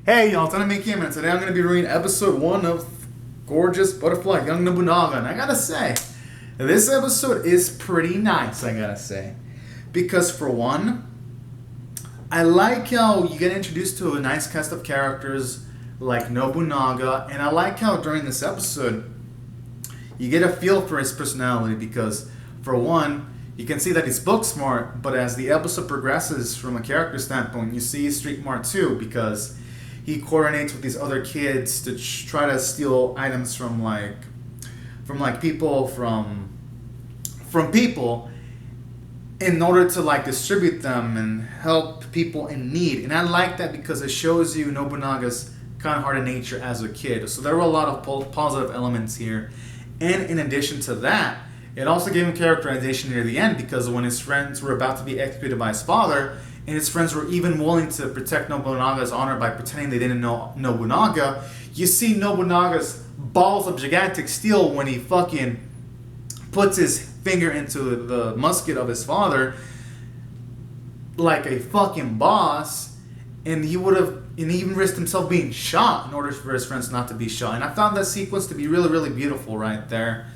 Hey y'all, it's Anime and today I'm going to be reading episode 1 of Gorgeous Butterfly Young Nobunaga. And I gotta say, this episode is pretty nice, I gotta say. Because for one, I like how you get introduced to a nice cast of characters like Nobunaga. And I like how during this episode, you get a feel for his personality. Because for one, you can see that he's book smart, but as the episode progresses from a character standpoint, you see he's street smart too, because he coordinates with these other kids to try to steal items from people in order to distribute them and help people in need. And I like that because it shows you Nobunaga's kind-hearted nature as a kid. So there were a lot of positive elements here. And in addition to that, it also gave him characterization near the end, because when his friends were about to be executed by his father, and his friends were even willing to protect Nobunaga's honor by pretending they didn't know Nobunaga, you see Nobunaga's balls of gigantic steel when he fucking puts his finger into the musket of his father like a fucking boss, and he even risked himself being shot in order for his friends not to be shot. And I found that sequence to be really, really beautiful right there.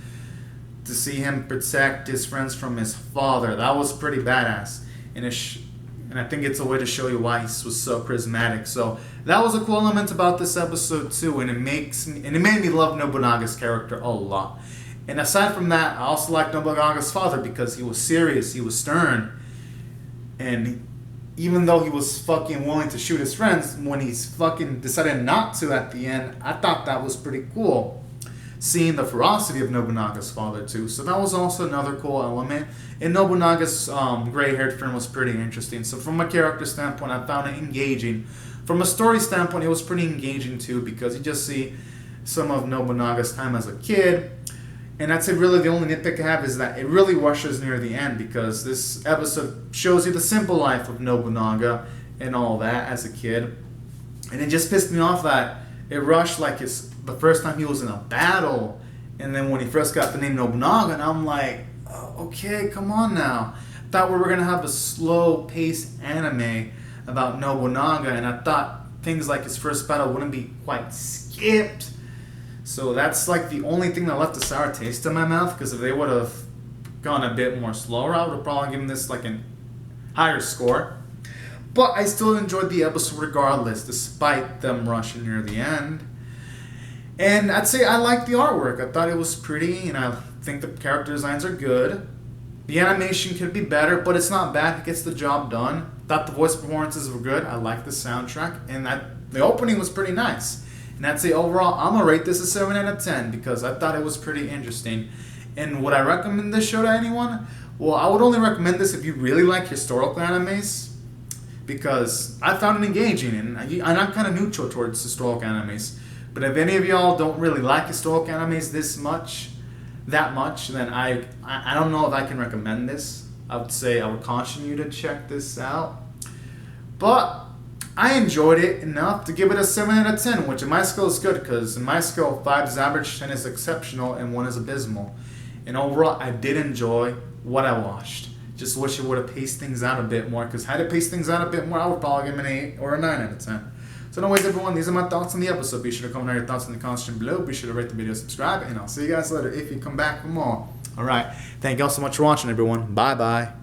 To see him protect his friends from his father, that was pretty badass. And I think it's a way to show you why he was so charismatic. So that was a cool element about this episode too, and it made me love Nobunaga's character a lot. And aside from that, I also like Nobunaga's father because he was serious, he was stern, and even though he was fucking willing to shoot his friends, when he's fucking decided not to at the end, I thought that was pretty cool. Seeing the ferocity of Nobunaga's father too. So that was also another cool element. And Nobunaga's gray-haired friend was pretty interesting. So from a character standpoint, I found it engaging. From a story standpoint, it was pretty engaging too, because you just see some of Nobunaga's time as a kid. And I'd say really the only nitpick I have is that it really rushes near the end, because this episode shows you the simple life of Nobunaga and all that as a kid. And it just pissed me off that it rushed like it's the first time he was in a battle, and then when he first got the name Nobunaga, and I'm like, oh, okay, come on now. Thought we were gonna have a slow-paced anime about Nobunaga, and I thought things like his first battle wouldn't be quite skipped. So that's like the only thing that left a sour taste in my mouth, because if they would have gone a bit more slower, I would have probably given this like a higher score. But I still enjoyed the episode regardless, despite them rushing near the end. And I'd say I liked the artwork. I thought it was pretty, and I think the character designs are good. The animation could be better, but it's not bad. It gets the job done. Thought the voice performances were good. I liked the soundtrack, and the opening was pretty nice. And I'd say overall, I'm going to rate this a 7 out of 10, because I thought it was pretty interesting. And would I recommend this show to anyone? Well, I would only recommend this if you really like historical animes, because I found it engaging, and I'm kind of neutral towards historical animes. But if any of y'all don't really like historical animes that much, then I don't know if I can recommend this. I would say I would caution you to check this out. But I enjoyed it enough to give it a 7 out of 10, which in my scale is good, because in my scale, 5 is average, 10 is exceptional, and 1 is abysmal. And overall, I did enjoy what I watched. Just wish it would have paced things out a bit more, because had it paced things out a bit more, I would probably give it an 8 or a 9 out of 10. So anyways, everyone, these are my thoughts on the episode. Be sure to comment on your thoughts in the comments section below. Be sure to rate the video, subscribe, and I'll see you guys later if you come back for more. Alright, thank y'all so much for watching, everyone. Bye-bye.